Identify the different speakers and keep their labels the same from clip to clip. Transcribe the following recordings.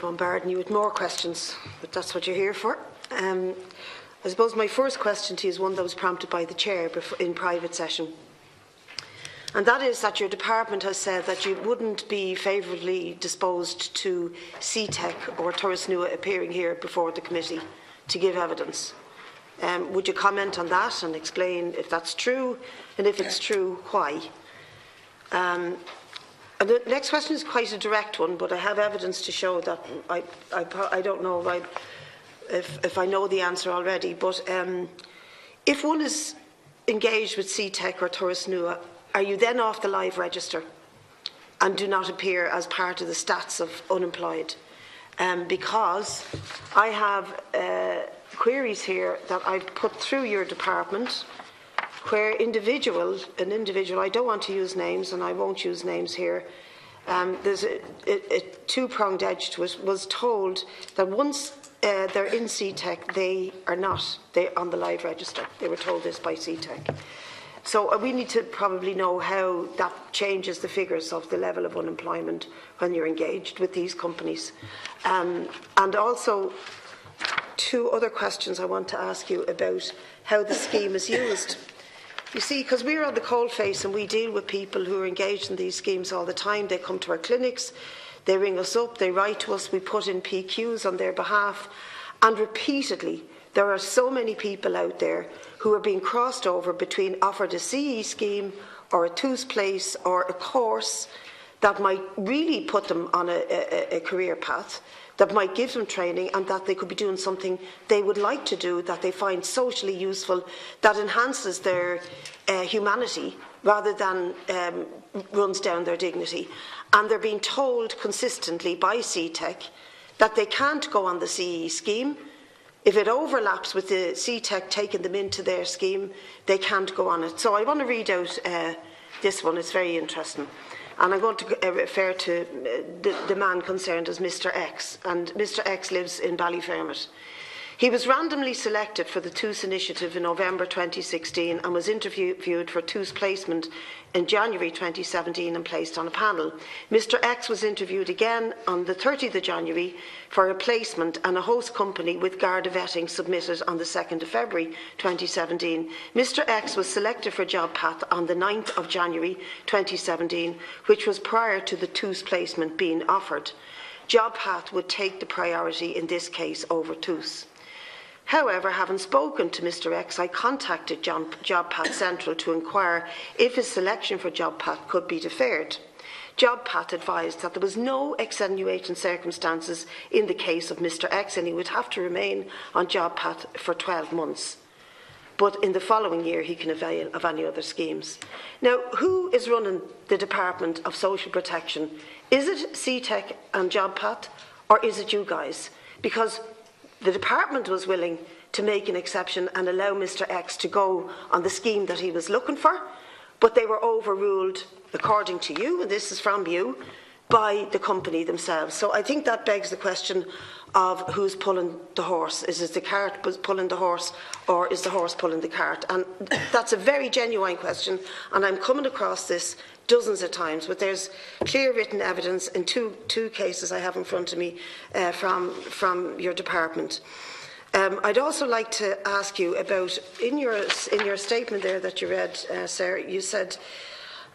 Speaker 1: Bombarding you with more questions, but that's what you're here for. I suppose my first question to you is one that was prompted by the Chair in private session. And that is that your department has said that you wouldn't be favourably disposed to SeeTec or Turas Nua appearing here before the committee to give evidence. Would you comment on that and explain if that's true, and if it's true, why? And the next question is quite a direct one, but I have evidence to show that I don't know if I know the answer already. But if one is engaged with SeeTec or Turas Nua, are you then off the live register and do not appear as part of the stats of unemployed? Because I have queries here that I've put through your department where an individual, I don't want to use names and I won't use names here, there's a two-pronged edge to it, was told that once they're in SeeTec, they're on the live register. They were told this by SeeTec. So we need to probably know how that changes the figures of the level of unemployment when you're engaged with these companies. And also, two other questions I want to ask you about how the scheme is used. You see, because we're on the coalface and we deal with people who are engaged in these schemes all the time. They come to our clinics, they ring us up, they write to us, we put in PQs on their behalf, and repeatedly there are so many people out there who are being crossed over between offered a CE scheme or a TUS place or a course that might really put them on a career path, that might give them training, and that they could be doing something they would like to do, that they find socially useful, that enhances their humanity rather than runs down their dignity. And they're being told consistently by SeeTec that they can't go on the CE scheme. If it overlaps with the SeeTec taking them into their scheme, they can't go on it. So I want to read out this one. It's very interesting. And I'm going to refer to the man concerned as Mr. X. And Mr. X lives in Ballyfermot. He was randomly selected for the TUS initiative in November 2016 and was interviewed for TUS placement in January 2017 and placed on a panel. Mr. X was interviewed again on the 30th of January for a placement, and a host company with Garda vetting submitted on the 2nd of February 2017. Mr. X was selected for Jobpath on the 9th of January 2017, which was prior to the TUS placement being offered. Jobpath would take the priority in this case over TUS. However, having spoken to Mr. X, I contacted Jobpath Central to inquire if his selection for Jobpath could be deferred. Jobpath advised that there was no extenuating circumstances in the case of Mr. X and he would have to remain on Jobpath for 12 months. But in the following year he can avail of any other schemes. Now, who is running the Department of Social Protection? Is it SeeTec and Jobpath, or is it you guys? Because the department was willing to make an exception and allow Mr. X to go on the scheme that he was looking for, but they were overruled, according to you, and this is from you, by the company themselves. So I think that begs the question of who's pulling the horse. Is it the cart pulling the horse, or is the horse pulling the cart? And that's a very genuine question, and I'm coming across this dozens of times, but there's clear written evidence in two cases I have in front of me from your department. I'd also like to ask you about, in your statement there that you read, Sarah, you said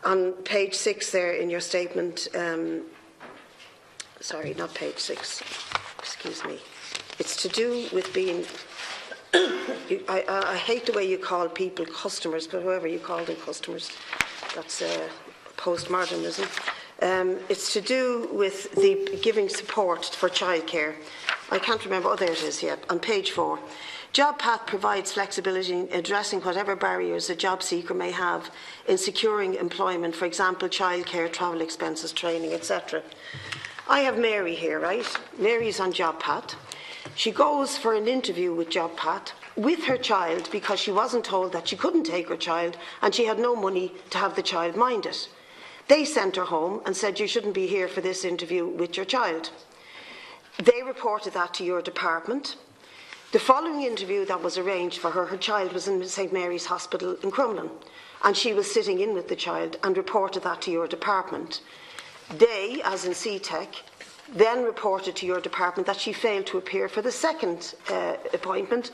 Speaker 1: on page 6 there in your statement, sorry, not page 6, excuse me, it's to do with being, I hate the way you call people customers, but whoever you call them customers, that's postmodernism. It's to do with the giving support for childcare. I can't remember, oh there it is, yeah, on page 4. Jobpath provides flexibility in addressing whatever barriers a job seeker may have in securing employment, for example, childcare, travel expenses, training, etc. I have Mary here, right? Mary's on Jobpath. She goes for an interview with Jobpath with her child because she wasn't told that she couldn't take her child and she had no money to have the child minded. They sent her home and said, you shouldn't be here for this interview with your child. They reported that to your department. The following interview that was arranged for her, her child was in St Mary's Hospital in Crumlin, and she was sitting in with the child and reported that to your department. They, as in SeeTec, then reported to your department that she failed to appear for the second appointment,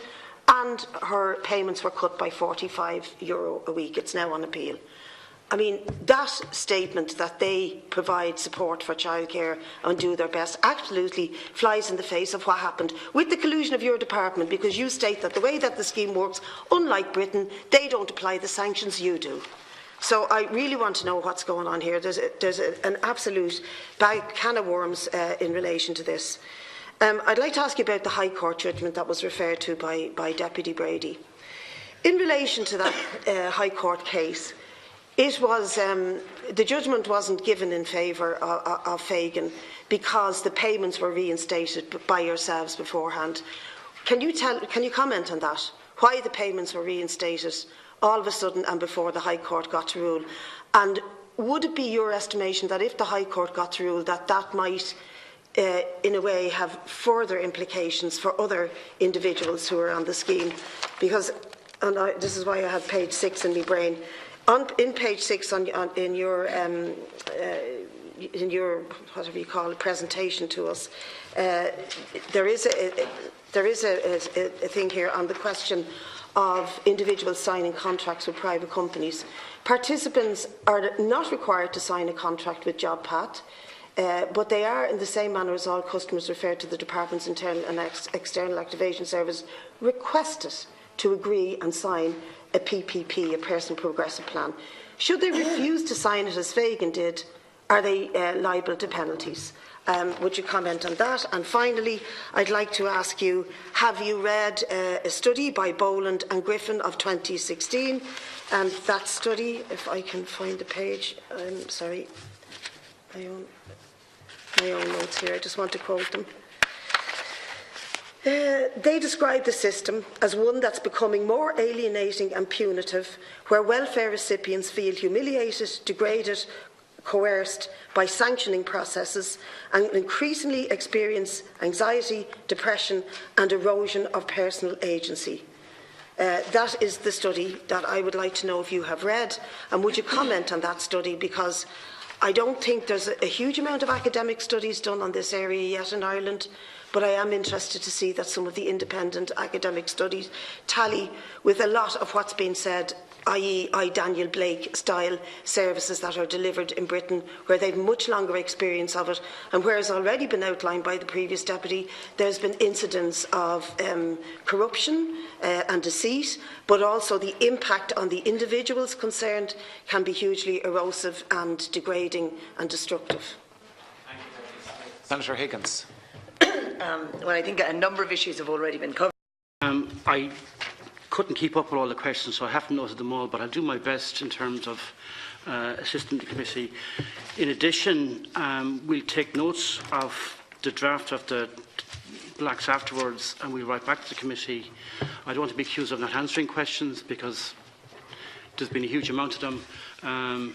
Speaker 1: and her payments were cut by €45 a week. It's now on appeal. I mean, that statement that they provide support for childcare and do their best absolutely flies in the face of what happened with the collusion of your department, because you state that the way that the scheme works, unlike Britain, they don't apply the sanctions, you do. So I really want to know what's going on here. There's an absolute can of worms in relation to this. I'd like to ask you about the High Court judgment that was referred to by Deputy Brady. In relation to that High Court case, it was the judgment wasn't given in favour of Fagan because the payments were reinstated by yourselves beforehand. Can you comment on that? Why the payments were reinstated all of a sudden and before the High Court got to rule? And would it be your estimation that if the High Court got to rule that might in a way have further implications for other individuals who are on the scheme? Because, this is why I have page 6 in my brain. In page 6 in your whatever you call it, presentation to us, there is a thing here on the question of individuals signing contracts with private companies. Participants are not required to sign a contract with Jobpath, but they are, in the same manner as all customers referred to the Department's internal and external activation service, requested to agree and sign a PPP, a Personal Progressive Plan. Should they refuse to sign it, as Fagan did, are they liable to penalties? Would you comment on that? And finally, I'd like to ask you, have you read a study by Boland and Griffin of 2016? And that study, if I can find the page, I'm sorry, my own notes here, I just want to quote them. They describe the system as one that's becoming more alienating and punitive, where welfare recipients feel humiliated, degraded, coerced by sanctioning processes, and increasingly experience anxiety, depression and erosion of personal agency. That is the study that I would like to know if you have read, and would you comment on that study, because I don't think there's a huge amount of academic studies done on this area yet in Ireland, but I am interested to see that some of the independent academic studies tally with a lot of what's been said, i.e. Daniel Blake style services that are delivered in Britain, where they've much longer experience of it, and where, as already been outlined by the previous deputy, there's been incidents of corruption and deceit, but also the impact on the individuals concerned can be hugely erosive and degrading and destructive.
Speaker 2: Senator Higgins.
Speaker 3: Well, I think a number of issues have already been covered.
Speaker 4: I couldn't keep up with all the questions, so I haven't noted them all, but I'll do my best in terms of assisting the committee. In addition, we'll take notes of the draft of the blacks afterwards, and we'll write back to the committee. I don't want to be accused of not answering questions, because there's been a huge amount of them.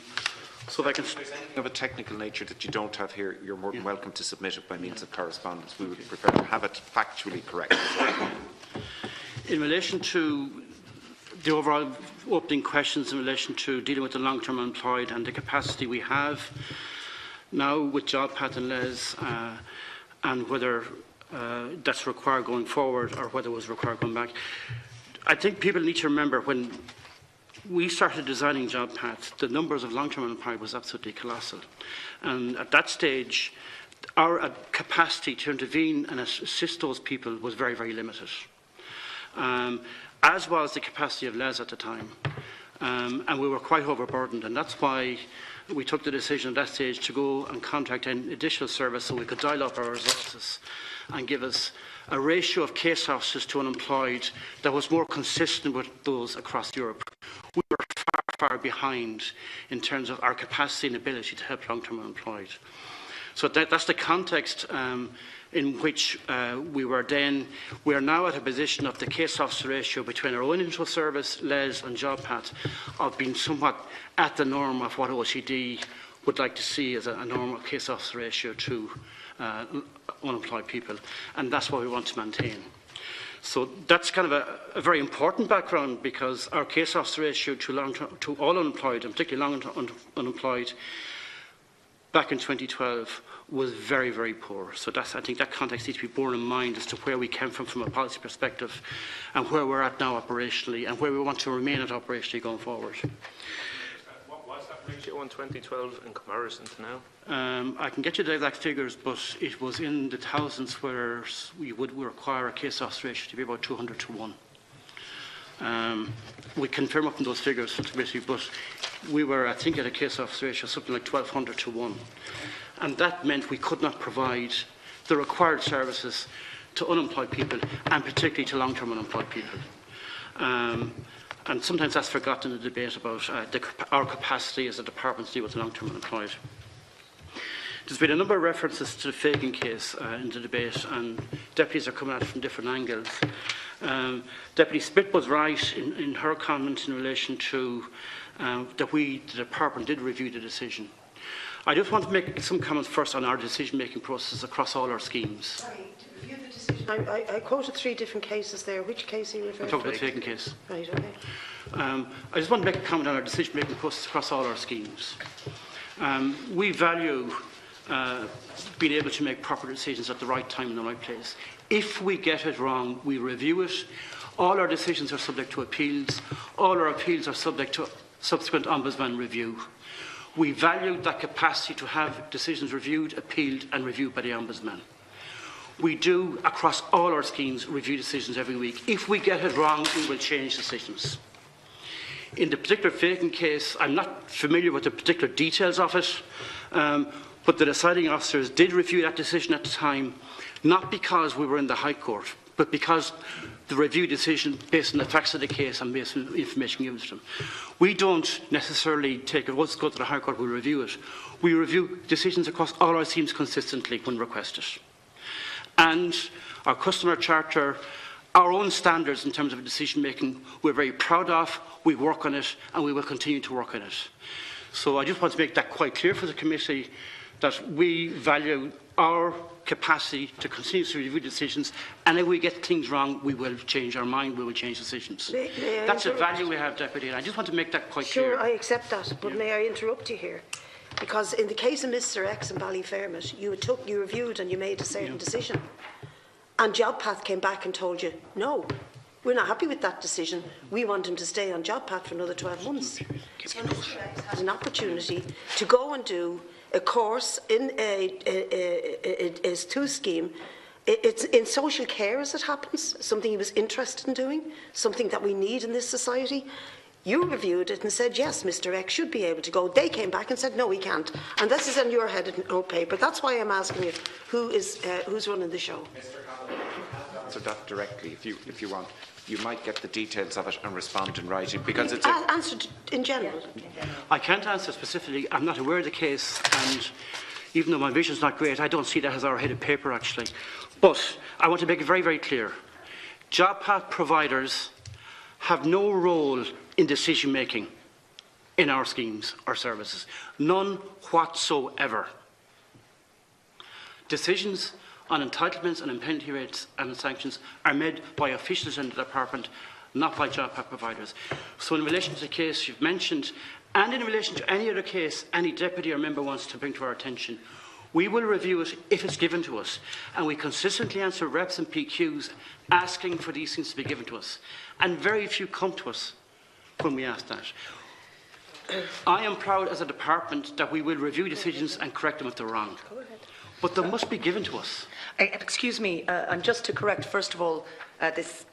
Speaker 4: So if I can...
Speaker 2: If there's anything of a technical nature that you don't have here, you're more than welcome to submit it by means of correspondence. We would prefer to have it factually correct.
Speaker 4: In relation to the overall opening questions in relation to dealing with the long-term unemployed and the capacity we have now with Jobpath and Les, and whether that's required going forward or whether it was required going back, I think people need to remember when we started designing Jobpath, the numbers of long-term unemployed was absolutely colossal. And at that stage, our capacity to intervene and assist those people was very, very limited. As was the capacity of Les at the time. And we were quite overburdened, and that's why we took the decision at that stage to go and contract an additional service so we could dial up our resources and give us a ratio of case officers to unemployed that was more consistent with those across Europe. We were far, far behind in terms of our capacity and ability to help long-term unemployed. So that's the context in which we are now at a position of the case officer ratio between our own internal service, Les and Jobpath, of being somewhat at the norm of what OECD would like to see as a normal case officer ratio to unemployed people, and that's what we want to maintain. So that's kind of a very important background, because our case officer ratio to all unemployed, and particularly long unemployed, back in 2012 was very, very poor. So I think that context needs to be borne in mind as to where we came from a policy perspective and where we're at now operationally and where we want to remain at operationally going forward.
Speaker 5: What was that ratio in 2012 in comparison to now?
Speaker 4: I can get you the exact figures, but it was in the thousands where we would require a case officer ratio to be about 200 to 1. We can firm up in those figures for the committee, but we were, I think, at a case officer ratio of something like 1,200 to 1. And that meant we could not provide the required services to unemployed people, and particularly to long-term unemployed people. And sometimes that's forgotten in the debate about our capacity as a department to deal with the long-term unemployed. There's been a number of references to the Fagan case in the debate, and deputies are coming at it from different angles. Deputy Smith was right in her comment in relation to that the department did review the decision. I just want to make some comments first on our decision-making process across all our schemes.
Speaker 1: Sorry, to review the decision. I quoted 3 different cases there. Which case are you referring to?
Speaker 4: I'm talking about the Fagan case.
Speaker 1: Right, okay.
Speaker 4: I just want to make a comment on our decision-making process across all our schemes. We value being able to make proper decisions at the right time in the right place. If we get it wrong, we review it. All our decisions are subject to appeals. All our appeals are subject to subsequent Ombudsman review. We value that capacity to have decisions reviewed, appealed and reviewed by the Ombudsman. We do, across all our schemes, review decisions every week. If we get it wrong, we will change decisions. In the particular Fagan case, I'm not familiar with the particular details of it, but the deciding officers did review that decision at the time, not because we were in the High Court, but because the review decision based on the facts of the case and based on information given to them. We don't necessarily take it, let's go to the High Court, we'll review it. We review decisions across all our schemes consistently when requested. And our customer charter, our own standards in terms of decision making, we're very proud of, we work on it and we will continue to work on it. So I just want to make that quite clear for the committee that we value our capacity to continuously review decisions, and if we get things wrong, we will change our mind, we will change decisions. That's a value we have, Deputy, and I just want to make that quite clear.
Speaker 1: Sure, I accept that, but may I interrupt you here? Because in the case of Mr X and Ballyfermot, you reviewed and you made a certain decision, and Jobpath came back and told you, no, we're not happy with that decision, we want him to stay on Jobpath for another 12 months. So Mr X had an opportunity to go and do a course in a 2 scheme. It's in social care, as it happens, something he was interested in doing, something that we need in this society. You reviewed it and said, yes, Mr X should be able to go. They came back and said, no, he can't. And this is on your headed note paper. That's why I'm asking you, who's running the show?
Speaker 2: Mr. Conlon, you can answer that directly if you want. You might get the details of it and respond in writing, because it's
Speaker 1: answered in general.
Speaker 4: I can't answer specifically. I'm not aware of the case, and even though my vision is not great, I don't see that as our headed paper, actually. But I want to make it very, very clear. Jobpath providers have no role in decision-making in our schemes or services. None whatsoever. Decisions on entitlements and penalty rates and sanctions are made by officials in the department, not by Jobpath providers. So in relation to the case you've mentioned, and in relation to any other case any deputy or member wants to bring to our attention, we will review it if it's given to us. And we consistently answer reps and PQs asking for these things to be given to us. And very few come to us when we ask that. I am proud as a department that we will review decisions and correct them if they're wrong. But they must be given to us.
Speaker 3: Excuse me, and just to correct, first of all, this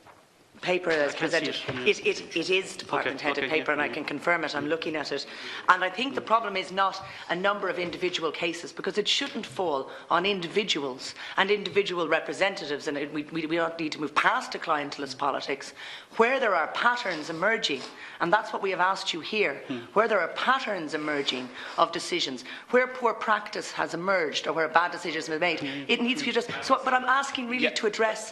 Speaker 3: paper as presented, it is department-headed paper, and I can confirm it. I'm looking at it. And I think the problem is not a number of individual cases, because it shouldn't fall on individuals and individual representatives, and we don't need to move past the clientelist politics, where there are patterns emerging, and that's what we have asked you here, where there are patterns emerging of decisions, where poor practice has emerged or where bad decisions have been made, it needs to be addressed. So, but I'm asking really to address,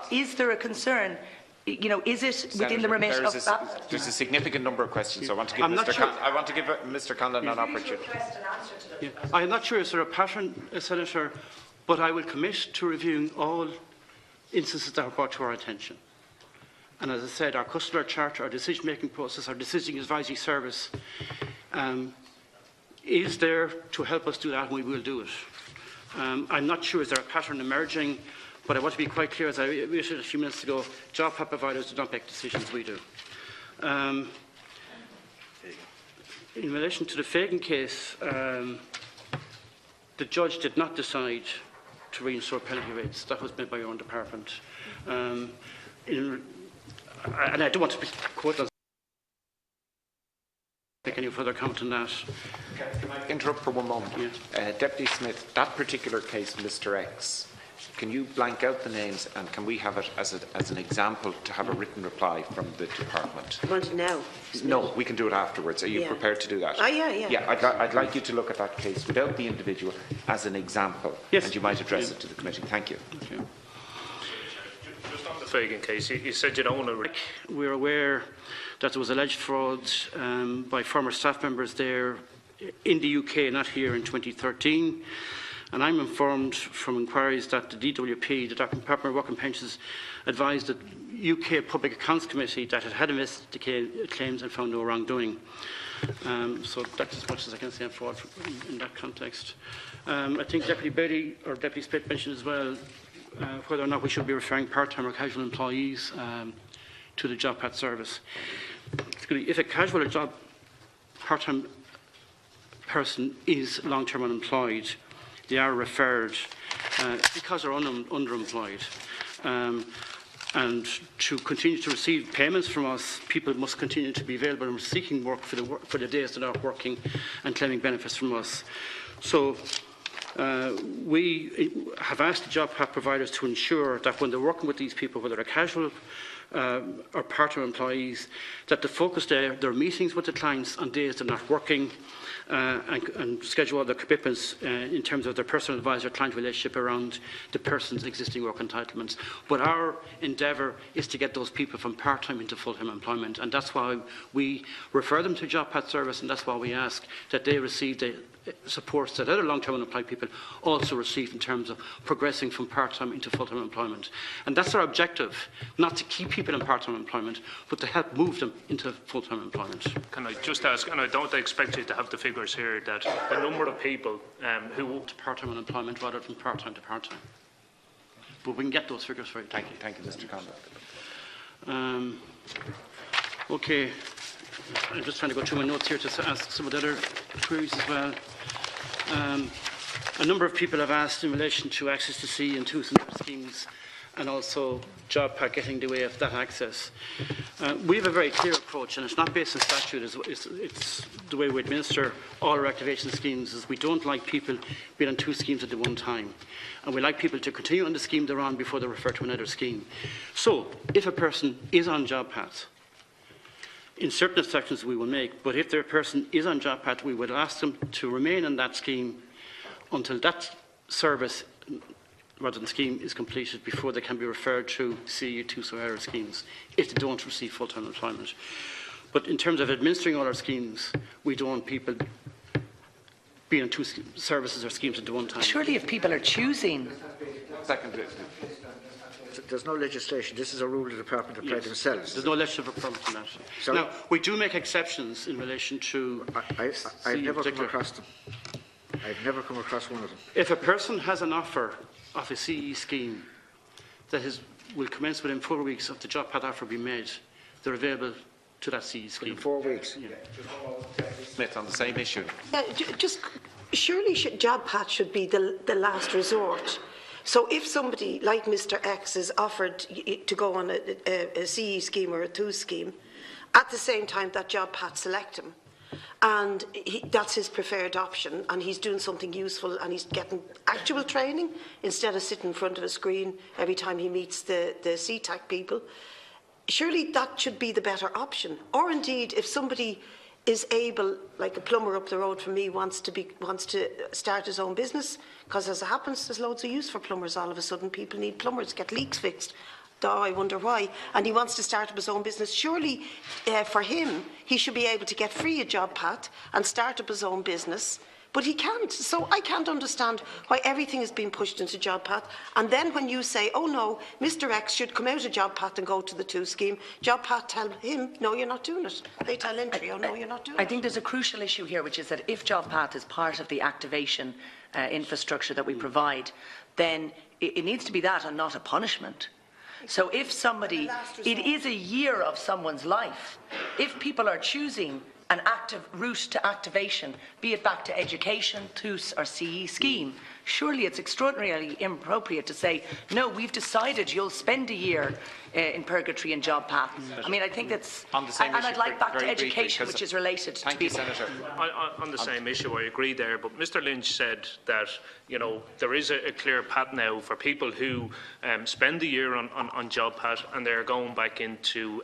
Speaker 3: is there a concern? You know, is it within the remit of that?
Speaker 2: There's a significant number of questions, so I want to give Mr. Conlon an opportunity.
Speaker 4: I am not sure is there a pattern, Senator, but I will commit to reviewing all instances that are brought to our attention. And as I said, our customer charter, our decision-making process, our decision advisory service is there to help us do that, and we will do it. I'm not sure is there a pattern emerging, but I want to be quite clear, as I mentioned a few minutes ago, Jobpath providers do not make decisions, we do. In relation to the Fagan case, the judge did not decide to reinstore penalty rates. That was made by your own department. And I don't want to quote on make any further comment on that.
Speaker 2: Can I interrupt for one moment?
Speaker 4: Yeah.
Speaker 2: Deputy Smith, that particular case, Mr. X, can you blank out the names and can we have it as an example to have a written reply from the department?
Speaker 1: You want it now?
Speaker 2: No, we can do it afterwards. Are you prepared to do that?
Speaker 1: Yeah.
Speaker 2: Yeah, I'd like you to look at that case without the individual as an example.
Speaker 4: Yes.
Speaker 2: And you might address it to the committee. Thank you.
Speaker 4: Okay.
Speaker 5: Just on the Fagan case, you said you don't want to...
Speaker 4: We're aware that there was alleged fraud by former staff members there in the UK, not here, in 2013. And I'm informed from inquiries that the DWP, the Department of Work and Pensions, advised the UK Public Accounts Committee that it had investigated claims and found no wrongdoing. So that's as much as I can say on fraud in that context. I think Deputy Bailey or Deputy Smith mentioned as well whether or not we should be referring part-time or casual employees to the Jobpath service. If a casual or part-time person is long-term unemployed, they are referred because they're underemployed. And to continue to receive payments from us, people must continue to be available and seeking work for the days they're not working and claiming benefits from us. So we have asked the Jobpath providers to ensure that when they're working with these people, whether they're casual or part-time employees, that the focus their meetings with the clients on days they're not working and schedule all their commitments in terms of their personal advisor-client relationship around the person's existing work entitlements. But our endeavour is to get those people from part-time into full-time employment, and that's why we refer them to Jobpath service, and that's why we ask that they receive the supports that other long-term unemployed people also receive in terms of progressing from part-time into full-time employment. And that's our objective, not to keep people in part-time employment, but to help move them into full-time employment.
Speaker 5: Can I just ask, and I don't expect you to have the figures here, that the number of people who...
Speaker 4: To part-time unemployment rather than part-time to part-time. But we can get those figures for you.
Speaker 2: Thank you, Mr. Conlon.
Speaker 4: Okay. I'm just trying to go through my notes here to ask some of the other queries as well. A number of people have asked in relation to access to C and TUS and schemes, and also Jobpath getting in the way of that access. We have a very clear approach, and it's not based on statute, it's the way we administer all our activation schemes, is we don't like people being on two schemes at the one time. And we like people to continue on the scheme they're on before they refer to another scheme. So, if a person is on Jobpath, in certain exceptions we will make, but if their person is on Jobpath, we would ask them to remain on that scheme until that service, rather than scheme, is completed before they can be referred to CE, TUS or other schemes, if they don't receive full-time employment. But in terms of administering all our schemes, we don't want people being on two services or schemes at the one time.
Speaker 3: Surely if people are choosing...
Speaker 2: Second.
Speaker 6: There's no legislation. This is a rule the Department apply themselves.
Speaker 4: There's no legislative requirement on that. So now, we do make exceptions in relation to...
Speaker 6: I've never come across them. I've never come across one of them.
Speaker 4: If a person has an offer of a CE scheme that will commence within 4 weeks of the Jobpath offer being made, they're available to that CE scheme.
Speaker 6: In 4 weeks?
Speaker 4: Yeah.
Speaker 2: Smith, on the same issue.
Speaker 1: Surely Jobpath should be the last resort. So if somebody like Mr X is offered to go on a CE scheme or a TUS scheme, at the same time that Jobpath select him, and that's his preferred option, and he's doing something useful and he's getting actual training instead of sitting in front of a screen every time he meets the SeeTec people, surely that should be the better option. Or indeed, if somebody is able, like a plumber up the road from me wants to start his own business, because as it happens, there's loads of use for plumbers all of a sudden. People need plumbers, get leaks fixed. Oh, I wonder why. And he wants to start up his own business. Surely, for him, he should be able to get free a Jobpath and start up his own business. But he can't. So I can't understand why everything is being pushed into Jobpath. And then when you say, oh no, Mr X should come out of Jobpath and go to the TUS scheme, Jobpath tell him, no, you're not doing it. They tell Entry, oh no, you're not doing it.
Speaker 3: I think there's a crucial issue here, which is that if Jobpath is part of the activation infrastructure that we provide, then it needs to be that and not a punishment. So if somebody, it is a year of someone's life. If people are choosing an active route to activation, be it back to education, TUS or CE scheme, surely it's extraordinarily inappropriate to say, no, we've decided you'll spend a year in purgatory and Jobpath. I mean, I think that's,
Speaker 2: on the same
Speaker 3: and
Speaker 2: issue,
Speaker 3: I'd like back to
Speaker 2: very
Speaker 3: education,
Speaker 2: briefly,
Speaker 3: which is related to
Speaker 2: thank you,
Speaker 3: people.
Speaker 2: Senator.
Speaker 5: On the same issue, I agree there, but Mr Lynch said that, you know, there is a clear path now for people who spend the year on Jobpath and they're going back into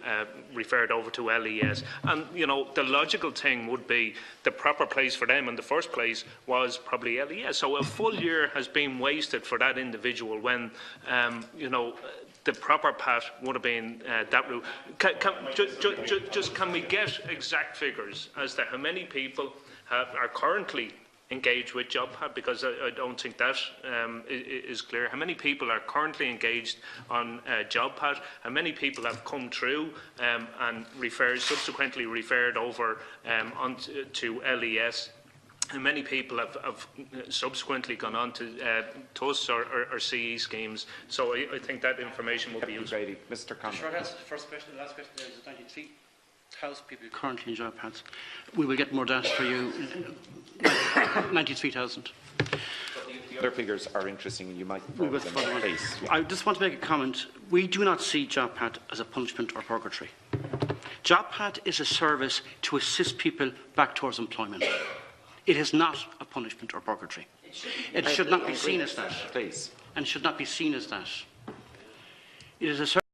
Speaker 5: referred over to LES. And, you know, the logical thing would be the proper place for them in the first place was probably LES. So a full year has been wasted for that individual when, you know, the proper path would have been that route. Can we get exact figures as to how many people are currently engaged with Jobpath, because I don't think that is clear. How many people are currently engaged on Jobpath? How many people have come through and subsequently referred over to LES? And many people have subsequently gone on to TUS or CE schemes. So I think that information will be useful.
Speaker 2: Mr. Conlon.
Speaker 4: Short answer. First question. The last question is 93,000 people currently in Jobpath. We will get more data for you. 93,000.
Speaker 2: The other figures are interesting, and you might follow them at pace.
Speaker 4: I just want to make a comment. We do not see Jobpath as a punishment or purgatory. Jobpath is a service to assist people back towards employment. It is not a punishment or purgatory. It should not be seen as that.
Speaker 2: Please.
Speaker 4: And should not be seen as that. It is a service